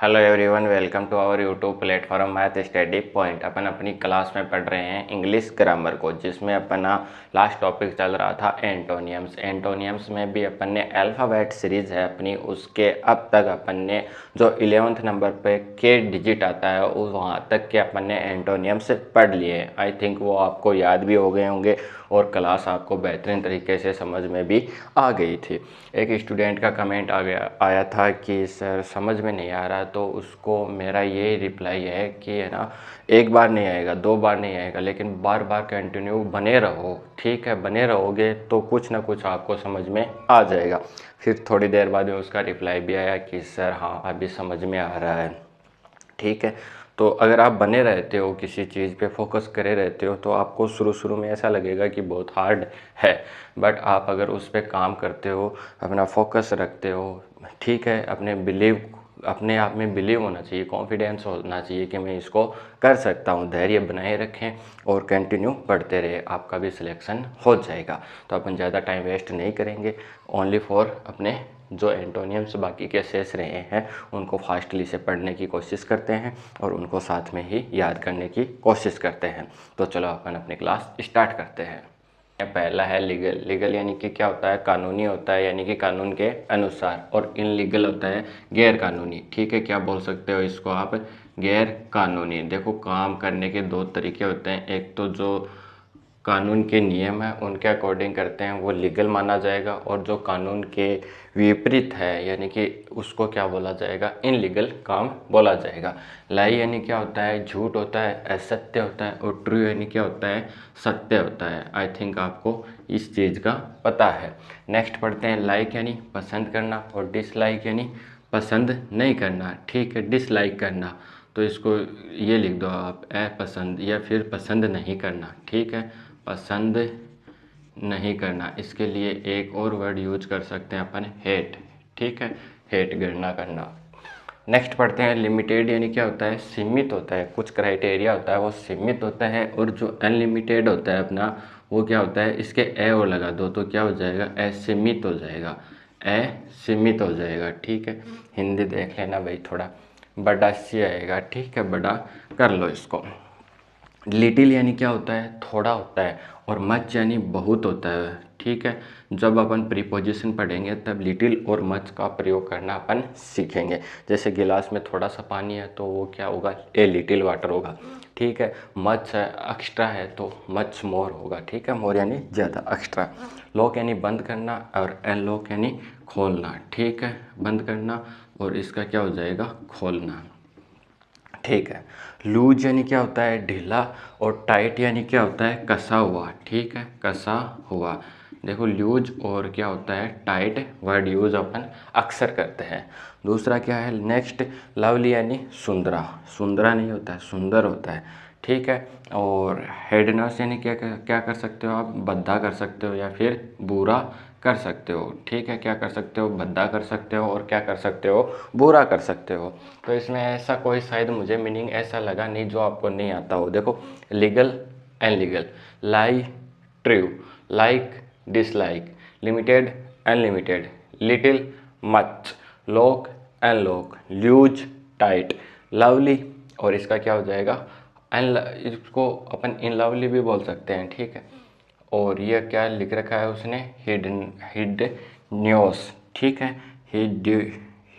Hello everyone, welcome to our YouTube platform math study point. अपन अपनी class में पढ़ रहे हैं इंग्लिश ग्रामर को, जिसमें अपना लास्ट टॉपिक चल रहा था एंटोनियम्स। एंटोनियम्स में भी अपन ने अल्फ़ाबेट सीरीज़ है अपनी, उसके अब तक अपन ने जो 11th नंबर पे के डिजिट आता है उस वहाँ तक के अपन ने एंटोनियम्स पढ़ लिए। आई थिंक वो आपको याद भी हो गए होंगे और क्लास आपको बेहतरीन तरीके से समझ में भी आ गई थी। एक स्टूडेंट का कमेंट आया था कि सर समझ में नहीं आ रहा, तो उसको मेरा ये रिप्लाई है कि है ना, एक बार नहीं आएगा, दो बार नहीं आएगा, लेकिन बार बार कंटिन्यू बने रहो। ठीक है, बने रहोगे तो कुछ ना कुछ आपको समझ में आ जाएगा। फिर थोड़ी देर बाद में उसका रिप्लाई भी आया कि सर हाँ, अभी समझ में आ रहा है। ठीक है, तो अगर आप बने रहते हो, किसी चीज़ पे फोकस करे रहते हो, तो आपको शुरू शुरू में ऐसा लगेगा कि बहुत हार्ड है, बट आप अगर उस पर काम करते हो, अपना फोकस रखते हो, ठीक है, अपने आप में बिलीव होना चाहिए, कॉन्फिडेंस होना चाहिए कि मैं इसको कर सकता हूँ, धैर्य बनाए रखें और कंटिन्यू बढ़ते रहे, आपका भी सिलेक्शन हो जाएगा। तो अपन ज़्यादा टाइम वेस्ट नहीं करेंगे, ओनली फॉर अपने जो एंटोनियम्स बाकी के शेष रहे हैं उनको फास्टली से पढ़ने की कोशिश करते हैं और उनको साथ में ही याद करने की कोशिश करते हैं। तो चलो अपन अपनी क्लास स्टार्ट करते हैं। पहला है लीगल। लीगल यानी कि क्या होता है? कानूनी होता है, यानी कि कानून के अनुसार। और इनलीगल होता है गैर कानूनी। ठीक है, क्या बोल सकते हो इसको आप? गैर कानूनी। देखो, काम करने के दो तरीके होते हैं। एक तो जो कानून के नियम है उनके अकॉर्डिंग करते हैं वो लीगल माना जाएगा, और जो कानून के विपरीत है यानी कि उसको क्या बोला जाएगा? इनलीगल काम बोला जाएगा। लाई यानी क्या होता है? झूठ होता है, असत्य होता है। और ट्रू यानी क्या होता है? सत्य होता है। आई थिंक आपको इस चीज़ का पता है। नेक्स्ट पढ़ते हैं लाइक यानी पसंद करना, और डिसलाइक यानी पसंद नहीं करना। ठीक है, डिसलाइक करना तो इसको ये लिख दो आप, अपसंद या फिर पसंद नहीं करना। ठीक है, पसंद नहीं करना। इसके लिए एक और वर्ड यूज कर सकते हैं अपन, हेट। ठीक है, हेट घृणा करना। नेक्स्ट पढ़ते हैं लिमिटेड यानी क्या होता है? सीमित होता है, कुछ क्राइटेरिया होता है वो सीमित होता है। और जो अनलिमिटेड होता है अपना, वो क्या होता है? इसके ए और लगा दो तो क्या हो जाएगा? असीमित हो जाएगा, असीमित हो जाएगा। ठीक है, हिंदी देख लेना भाई, थोड़ा बड़ा सी आएगा। ठीक है, बड़ा कर लो इसको। लिटिल यानी क्या होता है? थोड़ा होता है। और मच यानी बहुत होता है। ठीक है, जब अपन प्रीपोजिशन पढ़ेंगे तब लिटिल और मच का प्रयोग करना अपन सीखेंगे। जैसे गिलास में थोड़ा सा पानी है तो वो क्या होगा? ए लिटिल वाटर होगा। ठीक है, मच है, एक्स्ट्रा है तो मच मोर होगा। ठीक है, मोर यानी ज़्यादा, एक्स्ट्रा। लॉक यानी बंद करना, और अनलॉक यानी खोलना। ठीक है, बंद करना और इसका क्या हो जाएगा? खोलना। ठीक है, लूज यानी क्या होता है? ढीला। और टाइट यानी क्या होता है? कसा हुआ। ठीक है, कसा हुआ। देखो, लूज और क्या होता है? टाइट वर्ड यूज अपन अक्सर करते हैं। दूसरा क्या है? नेक्स्ट, लवली यानी सुंदरा। सुंदरा नहीं होता है, सुंदर होता है। ठीक है, और हेडनेस यानी क्या क्या कर सकते हो आप? भद्दा कर सकते हो या फिर बुरा कर सकते हो। ठीक है, क्या कर सकते हो? भद्दा कर सकते हो, और क्या कर सकते हो? बुरा कर सकते हो। तो इसमें ऐसा कोई शायद मुझे मीनिंग ऐसा लगा नहीं जो आपको नहीं आता हो। देखो, legal, unlegal, lie, true, like, dislike, limited, unlimited, little, much, lock, unlock, loose, tight, lovely, और इसका क्या हो जाएगा? इसको अपन इन लवली भी बोल सकते हैं। ठीक है, और ये क्या लिख रखा है उसने? हिडन, हिड न्योस। ठीक है, हिड,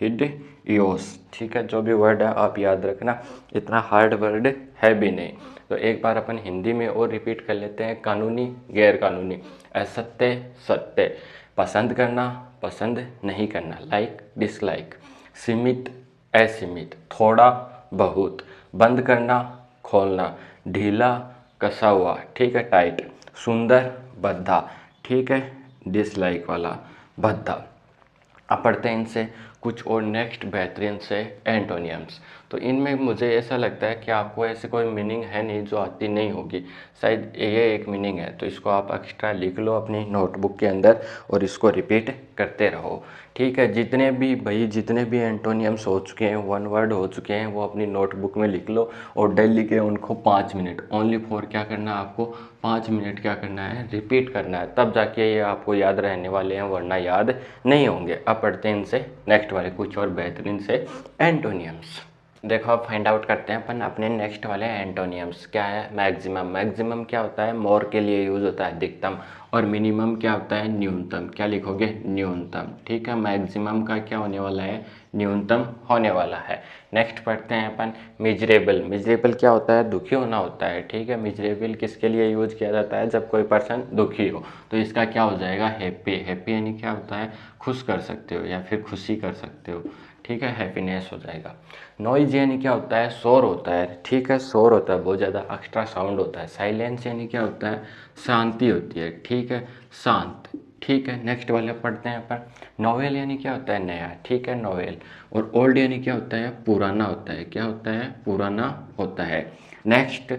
हिड योस। ठीक है, जो भी वर्ड है आप याद रखना, इतना हार्ड वर्ड है भी नहीं। तो एक बार अपन हिंदी में और रिपीट कर लेते हैं। कानूनी, गैर कानूनी, असत्य, सत्य, पसंद करना, पसंद नहीं करना, लाइक, डिसलाइक, सीमित, असीमित, थोड़ा, बहुत, बंद करना, खोलना, ढीला, कसा हुआ। ठीक है, टाइट, सुंदर, भद्दा। ठीक है, डिसलाइक वाला, भद्दा। अब पढ़ते हैं इनसे कुछ और नेक्स्ट बेहतरीन से एंटोनियम्स। तो इनमें मुझे ऐसा लगता है कि आपको ऐसे कोई मीनिंग है नहीं जो आती नहीं होगी, शायद ये एक मीनिंग है। तो इसको आप एक्स्ट्रा लिख लो अपनी नोटबुक के अंदर और इसको रिपीट करते रहो। ठीक है, जितने भी एंटोनियम्स हो चुके हैं, वन वर्ड हो चुके हैं, वो अपनी नोटबुक में लिख लो और डेली के उनको 5 मिनट ओनली फॉर क्या करना है आपको, 5 मिनट क्या करना है, रिपीट करना है, तब जाके ये आपको याद रहने वाले हैं, वरना याद नहीं होंगे। अब पढ़ते हैं इनसे नेक्स्ट वाले कुछ और बेहतरीन से एंटोनियम्स। देखो अब फाइंड आउट करते हैं अपन अपने नेक्स्ट वाले एंटोनियम्स। क्या है, मैक्सिमम। मैक्सिमम क्या होता है, मोर के लिए यूज़ होता है, अधिकतम। और मिनिमम क्या होता है, न्यूनतम। क्या लिखोगे, न्यूनतम। ठीक है, मैक्सिमम का क्या होने वाला है, न्यूनतम होने वाला है। नेक्स्ट पढ़ते हैं अपन मिजरेबल। मिजरेबल क्या होता है, दुखी होना होता है। ठीक है, मिजरेबल किसके लिए यूज़ किया जाता है, जब कोई पर्सन दुखी हो। तो इसका क्या हो जाएगा, हैप्पी। हैप्पी यानी क्या होता है, खुश कर सकते हो या फिर खुशी कर सकते हो। ठीक है, हैप्पीनेस हो जाएगा। नॉइज यानी क्या होता है, शोर होता है। ठीक है, शोर होता है, बहुत ज़्यादा एक्स्ट्रा साउंड होता है। साइलेंस यानी क्या होता है, शांति होती है। ठीक है, शांत। ठीक है, नेक्स्ट वाले पढ़ते हैं अपन। नोवेल यानी क्या होता है, नया। ठीक है, नोवेल। और ओल्ड यानी क्या होता है, पुराना होता है। क्या होता है, पुराना होता है। नेक्स्ट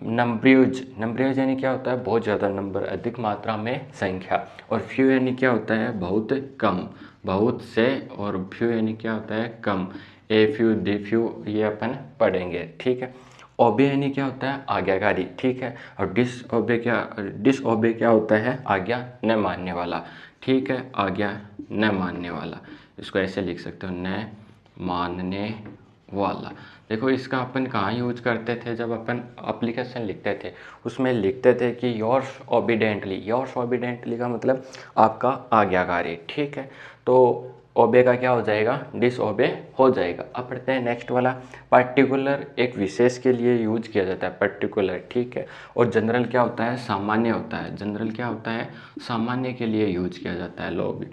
नंब्रेज। नंब्रेज यानी क्या होता है, बहुत ज़्यादा नंबर, अधिक मात्रा में संख्या। और फ्यू यानी क्या होता है, बहुत कम, बहुत से। और फ्यू यानी क्या होता है, कम। ए फ्यू, दी फ्यू, ये अपन पढ़ेंगे। ठीक है, ओबे यानी क्या होता है, आज्ञाकारी। ठीक है, और डिसओबे क्या होता है, आज्ञा न मानने वाला। ठीक है, आज्ञा न मानने वाला, इसको ऐसे लिख सकते हो, न मानने वाला। देखो इसका अपन कहाँ यूज करते थे, जब अपन एप्लीकेशन लिखते थे, उसमें लिखते थे कि योर्स ओबीडेंटली। योर्स ओबीडेंटली का मतलब आपका आज्ञाकारी। ठीक है, तो ओबे का क्या हो जाएगा, डिसओबे हो जाएगा। अब पढ़ते हैं नेक्स्ट वाला। पर्टिकुलर एक विशेष के लिए यूज किया जाता है, पर्टिकुलर। ठीक है, और जनरल क्या होता है, सामान्य होता है। जनरल क्या होता है, सामान्य के लिए यूज किया जाता है, लो भी।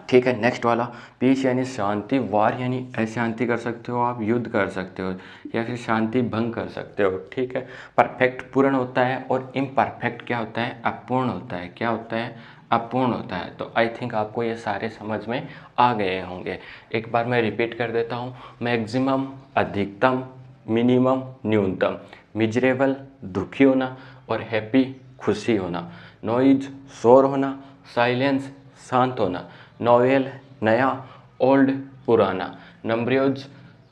ठीक है, नेक्स्ट वाला। पीस यानी शांति। वार यानी अशांति कर सकते हो आप, युद्ध कर सकते हो या फिर शांति भंग कर सकते हो। ठीक है, परफेक्ट पूर्ण होता है, और इम्परफेक्ट क्या होता है, अपूर्ण होता है। क्या होता है, अपूर्ण होता है। तो आई थिंक आपको ये सारे समझ में आ गए होंगे। एक बार मैं रिपीट कर देता हूँ। मैक्सिमम अधिकतम, मिनिमम न्यूनतम, मिजरेबल दुखी होना, और हैप्पी खुशी होना, नॉइज शोर होना, साइलेंस शांत होना, नोवेल नया, ओल्ड पुराना, नंब्रेज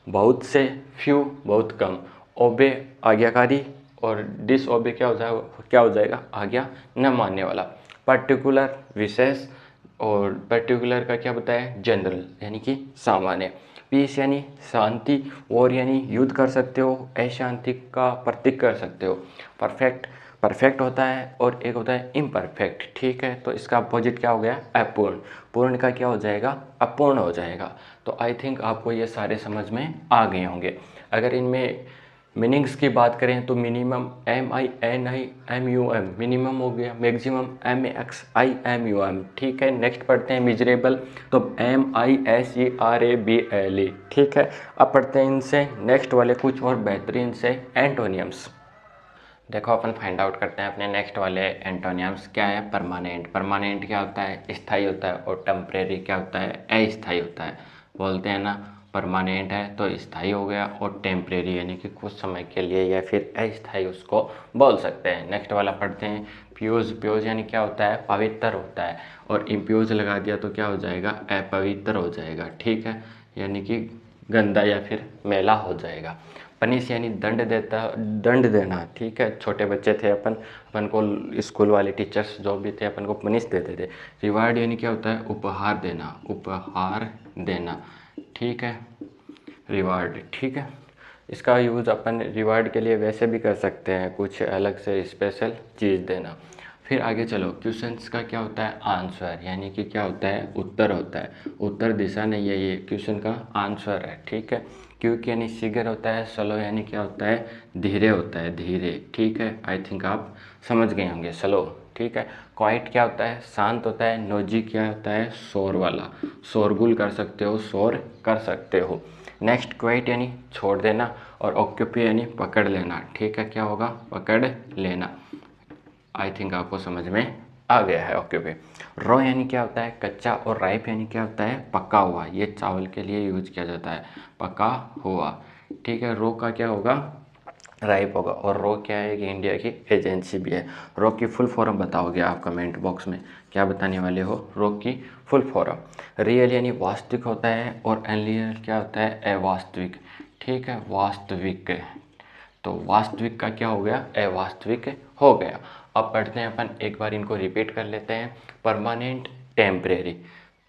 बहुत से, फ्यू बहुत कम, ओबे आज्ञाकारी, और डिसओबे क्या हो जाएगा, आज्ञा न मानने वाला। पर्टिकुलर विशेष, और पर्टिकुलर का क्या बताया, जनरल यानी कि सामान्य। पीस यानी शांति, वॉर यानी युद्ध कर सकते हो, अशांति का प्रतीक कर सकते हो। परफेक्ट परफेक्ट होता है, और एक होता है इम्परफेक्ट। ठीक है, तो इसका अपोजिट क्या हो गया, अपूर्ण। पूर्ण का क्या हो जाएगा, अपूर्ण हो जाएगा। तो आई थिंक आपको ये सारे समझ में आ गए होंगे। अगर इनमें मीनिंग्स की बात करें तो मिनिमम MINIMUM मिनिमम हो गया, मैक्सिमम MAXIMUM। ठीक है, नेक्स्ट पढ़ते हैं मिजरेबल, तो MISERABLE। ठीक है, अब पढ़ते हैं इनसे नेक्स्ट वाले कुछ और बेहतरीन से एंटोनियम्स। देखो अपन फाइंड आउट करते हैं अपने नेक्स्ट वाले एंटोनियम्स। क्या है, परमानेंट। परमानेंट क्या होता है, स्थायी होता है। और टेम्परेरी क्या होता है, अस्थायी होता है। बोलते हैं ना, परमानेंट है तो स्थायी हो गया, और टेम्परेरी यानी कि कुछ समय के लिए या फिर अस्थायी उसको बोल सकते हैं। नेक्स्ट वाला पढ़ते हैं प्योज। प्योज यानी क्या होता है, पवित्र होता है। और इम्प्योज लगा दिया तो क्या हो जाएगा, अपवित्र हो जाएगा। ठीक है, यानी कि गंदा या फिर मैला हो जाएगा। पनिश यानी दंड देना। ठीक है, छोटे बच्चे थे अपन को स्कूल वाले टीचर्स जो भी थे अपन को पनिश देते थे। रिवार्ड यानी क्या होता है, उपहार देना, उपहार देना। ठीक है, रिवार्ड। ठीक है, इसका यूज़ अपन रिवार्ड के लिए वैसे भी कर सकते हैं, कुछ अलग से स्पेशल चीज़ देना। फिर आगे चलो, क्वेश्चंस का क्या होता है, आंसर यानी कि क्या होता है, उत्तर होता है। उत्तर दिशा नहीं है, ये क्वेश्चन का आंसर है। ठीक है, क्विक यानी शीघ्र होता है। स्लो यानी क्या होता है, धीरे होता है, धीरे। ठीक है, आई थिंक आप समझ गए होंगे, स्लो। ठीक है, क्वाइट क्या होता है, शांत होता है। नोजी क्या होता है, शोर वाला, शोरगुल कर सकते हो, शोर कर सकते हो। नेक्स्ट क्वाइट यानी छोड़ देना, और ऑक्यूपी यानी पकड़ लेना। ठीक है, क्या होगा, पकड़ लेना। आई थिंक आपको समझ में आ गया है, ऑक्यूपी। रॉ यानी क्या होता है, कच्चा। और राइप यानी क्या होता है, पका हुआ। ये चावल के लिए यूज किया जाता है, पका हुआ। ठीक है, रो का क्या होगा, राइप होगा। और रो क्या है कि इंडिया की एजेंसी भी है। रो की फुल फॉर्म बताओगे आप कमेंट बॉक्स में, क्या बताने वाले हो रो की फुल फॉर्म। रियल यानी वास्तविक होता है, और अनरियल क्या होता है, अवास्तविक। ठीक है, वास्तविक, तो वास्तविक का क्या हो गया, अवास्तविक हो गया। अब पढ़ते हैं अपन, एक बार इनको रिपीट कर लेते हैं। Permanent, temporary,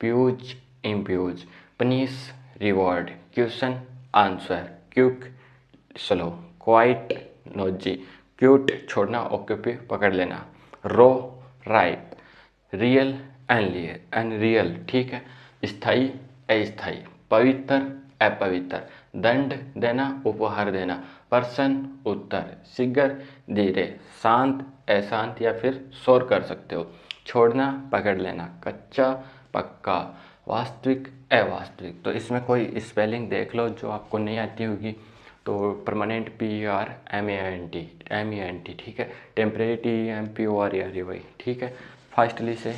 pure, impure, punish, reward, question, answer, quick, slow, quiet, noisy, quit, छोड़ना, ऑक्यूपी, पकड़ लेना, raw, ripe, real, unreal, unreal, ठीक है, स्थाई, अस्थाई, पवित्र, अपवित्र, दंड देना, उपहार देना, पर्सन, उत्तर, शीघ्र, धीरे, शांत, अशांत या फिर शोर कर सकते हो, छोड़ना, पकड़ लेना, कच्चा, पक्का, वास्तविक, अवास्तविक। तो इसमें कोई स्पेलिंग देख लो जो आपको नहीं आती होगी। तो परमानेंट PERMANT, ठीक है, टेम्परेरी TEMPORARY, वही, ठीक है, फास्टली से,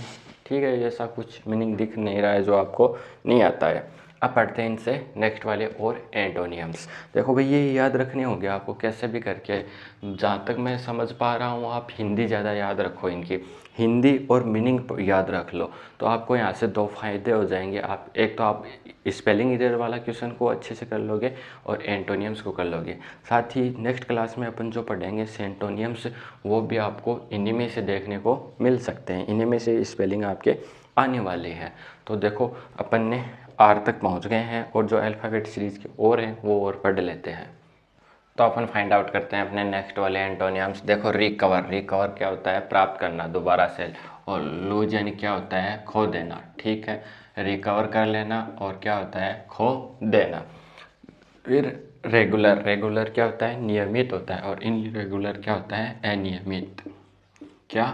ठीक है, ऐसा कुछ मीनिंग दिख नहीं रहा है जो आपको नहीं आता है। अब पढ़ते हैं इनसे नेक्स्ट वाले और एंटोनियम्स। देखो भाई, ये याद रखने होंगे आपको कैसे भी करके। जहाँ तक मैं समझ पा रहा हूँ, आप हिंदी ज़्यादा याद रखो इनकी, हिंदी और मीनिंग याद रख लो, तो आपको यहाँ से दो फायदे हो जाएंगे। आप एक तो आप स्पेलिंग एरर वाला क्वेश्चन को अच्छे से कर लोगे, और एंटोनियम्स को कर लोगे। साथ ही नेक्स्ट क्लास में अपन जो पढ़ेंगे सेंटोनियम्स, वो भी आपको इन्हीं में से देखने को मिल सकते हैं, इन्हीं में से स्पेलिंग आपके आने वाले हैं। तो देखो, अपन ने आर तक पहुँच गए हैं, और जो अल्फ़ाबेट सीरीज़ के और हैं वो और पढ़ लेते हैं। तो अपन फाइंड आउट करते हैं अपने नेक्स्ट वाले एंटोनियम्स। देखो, रिकवर, रिकवर क्या होता है, प्राप्त करना दोबारा से, और लूज यानी क्या होता है, खो देना, ठीक है, रिकवर कर लेना, और क्या होता है, खो देना। फिर रेगुलर, रेगुलर क्या होता है, नियमित होता है, और इनरेगुलर क्या होता है, अनियमित, क्या,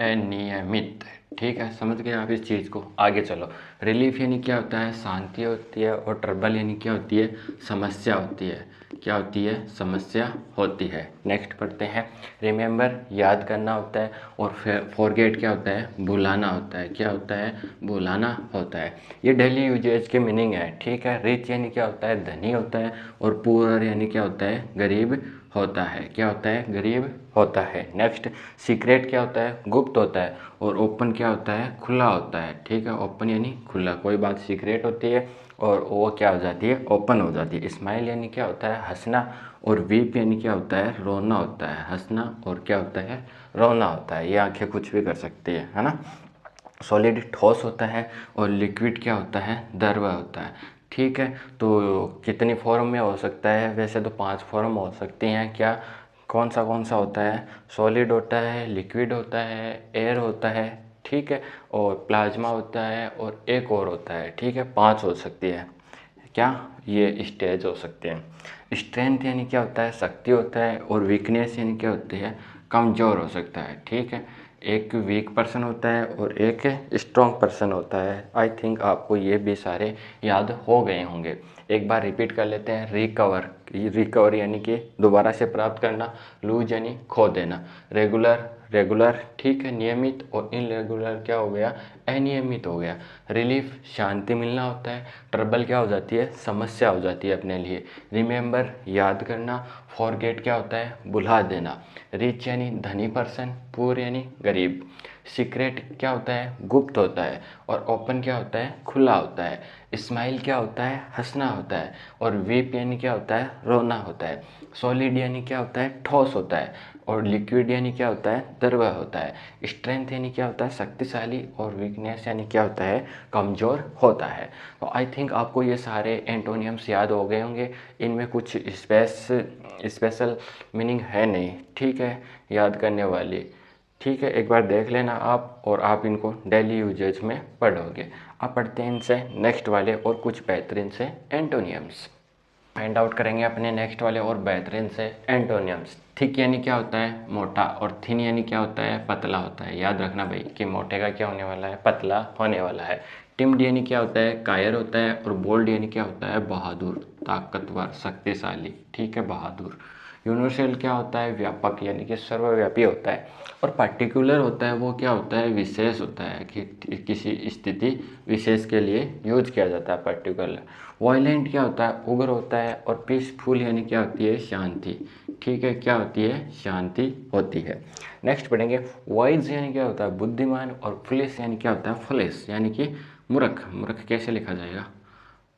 अनियमित, ठीक है, समझ गए आप इस चीज़ को। आगे चलो, रिलीफ यानी क्या होता है, शांति होती है, और ट्रबल यानी क्या होती है, समस्या होती है, क्या होती है, समस्या होती है। नेक्स्ट पढ़ते हैं, रिमेंबर, याद करना होता है, और फॉरगेट क्या होता है, भुलाना होता है, क्या होता है, भुलाना होता है। ये डेली यूजेज के मीनिंग है, ठीक है। रिच यानी क्या होता है, धनी होता है, और पुअर यानी क्या होता है, गरीब होता है, क्या होता है, गरीब होता है। नेक्स्ट, सीक्रेट क्या होता है, गुप्त होता है, और ओपन क्या होता है, खुला होता है, ठीक है, ओपन यानी खुला, कोई बात सीक्रेट होती है और वो क्या हो जाती है, ओपन हो जाती है। स्माइल यानी क्या होता है, हंसना, और वीप यानी क्या होता है, रोना होता है, हंसना और क्या होता है, रोना होता है। ये आंखें कुछ भी कर सकती है ना। सॉलिड ठोस होता है, और लिक्विड क्या होता है, द्रव होता है, ठीक है। तो कितनी फॉर्म में हो सकता है, वैसे तो 5 फॉर्म हो सकती हैं, क्या, कौन सा होता है, सॉलिड होता है, लिक्विड होता है, एयर होता है, ठीक है, और प्लाज्मा होता है, और एक और होता है, ठीक है, 5 हो सकती है, क्या, ये स्टेज हो सकते हैं। स्ट्रेंथ यानी क्या होता है, शक्ति होता है, और वीकनेस यानी क्या होती है, कमज़ोर हो सकता है, ठीक है। एक वीक पर्सन होता है, और एक स्ट्रॉन्ग पर्सन होता है। आई थिंक आपको ये भी सारे याद हो गए होंगे। एक बार रिपीट कर लेते हैं, रिकवर, रिकवर यानी कि दोबारा से प्राप्त करना, लूज यानी खो देना, रेगुलर, रेगुलर, ठीक है, नियमित, और इनरेगुलर क्या हो गया, अनियमित हो गया। रिलीफ, शांति मिलना होता है। ट्रबल क्या हो जाती है, समस्या हो जाती है अपने लिए। रिमेंबर, याद करना। फॉरगेट क्या होता है, भुला देना। रिच यानी धनी पर्सन, पुअर यानी गरीब। सीक्रेट क्या होता है, गुप्त होता है, और ओपन क्या होता है, खुला होता है। स्माइल क्या होता है, हंसना होता है, और वीप यानी क्या होता है, रोना होता है। सॉलिड यानी क्या होता है, ठोस होता है, और लिक्विड यानी क्या होता है, द्रव होता है। स्ट्रेंथ यानी क्या होता है, शक्तिशाली, और वीकनेस यानी क्या होता है, कमज़ोर होता है। तो आई थिंक आपको ये सारे एंटोनियम्स याद हो गए होंगे। इनमें कुछ स्पेशल मीनिंग है नहीं, ठीक है, याद करने वाली, ठीक है। एक बार देख लेना आप, और आप इनको डेली यूजेज में पढ़ोगे। अब पढ़ते हैं इनसे नेक्स्ट वाले और कुछ बेहतरीन से एंटोनियम्स। फाइंड आउट करेंगे अपने नेक्स्ट वाले और बेहतरीन से एंटोनियम्स। थिक यानी क्या होता है, मोटा, और थिन यानी क्या होता है, पतला होता है। याद रखना भाई कि मोटे का क्या होने वाला है, पतला होने वाला है। टिम्ड यानी क्या होता है, कायर होता है, और बोल्ड यानी क्या होता है, बहादुर, ताकतवर, शक्तिशाली, ठीक है, बहादुर। यूनिवर्सल क्या होता है, व्यापक यानी कि सर्वव्यापी होता है। और पर्टिकुलर होता है, वो क्या होता है, विशेष होता है, कि किसी स्थिति विशेष के लिए यूज किया जाता है पर्टिकुलर। वायलेंट क्या होता है, उग्र होता है, और पीसफुल यानी क्या होती है, शांति, ठीक है, क्या होती है, शांति होती है। नेक्स्ट पढ़ेंगे वाइज यानी क्या होता है, बुद्धिमान, और फुलिश यानी क्या होता है, फुलिश यानी कि मूर्ख। मूर्ख कैसे लिखा जाएगा,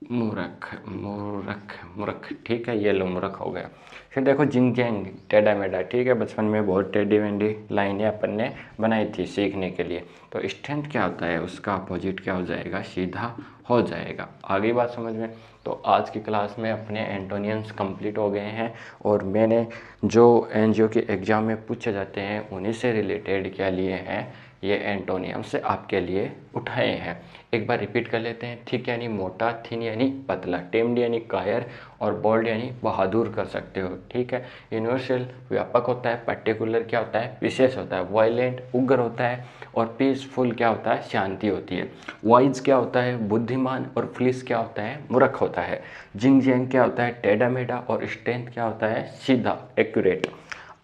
मूर्ख, मूर्ख, मूर्ख, ठीक है, ये लो मूर्ख हो गया। फिर देखो जिंग जैंग, टेढ़ा मेढ़ा, ठीक है, बचपन में बहुत टेढ़ी मेढ़ी लाइनें अपन ने बनाई थी सीखने के लिए। तो स्ट्रेंथ क्या होता है, उसका अपोजिट क्या हो जाएगा, सीधा हो जाएगा। आगे बात समझ में। तो आज की क्लास में अपने एंटोनियम्स कंप्लीट हो गए हैं, और मैंने जो एनजीओ के एग्ज़ाम में पूछे जाते हैं उन्हीं से रिलेटेड क्या लिए हैं, ये एंटोनियम्स आपके लिए उठाए हैं। एक बार रिपीट कर लेते हैं। थिक यानी मोटा, थिन यानी पतला, टेम्ड यानी कायर, और बोल्ड यानी बहादुर कर सकते हो, ठीक है। यूनिवर्सल व्यापक होता है, पर्टिकुलर क्या होता है, विशेष होता है, वायलेंट उग्र होता है, और पीसफुल क्या होता है, शांति होती है। वाइज क्या होता है, बुद्धिमान, और फ्लिस क्या होता है, मूर्ख होता है। जिंग जैंग क्या होता है, टेढ़ा मेढ़ा, और स्ट्रेंथ क्या होता है, सीधा, एक्यूरेट।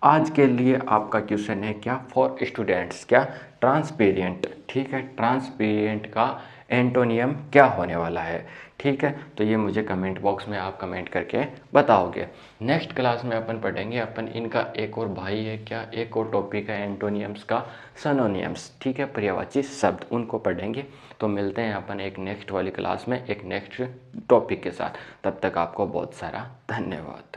आज के लिए आपका क्वेश्चन है क्या, फॉर स्टूडेंट्स, क्या, ट्रांसपेरेंट, ठीक है। ट्रांसपेरेंट का एंटोनियम क्या होने वाला है, ठीक है। तो ये मुझे कमेंट बॉक्स में आप कमेंट करके बताओगे। नेक्स्ट क्लास में अपन पढ़ेंगे, अपन इनका एक और भाई है क्या, एक और टॉपिक है एंटोनियम्स का, सिनोनिम्स, ठीक है, पर्यायवाची शब्द, उनको पढ़ेंगे। तो मिलते हैं अपन एक नेक्स्ट वाली क्लास में एक नेक्स्ट टॉपिक के साथ। तब तक आपको बहुत सारा धन्यवाद।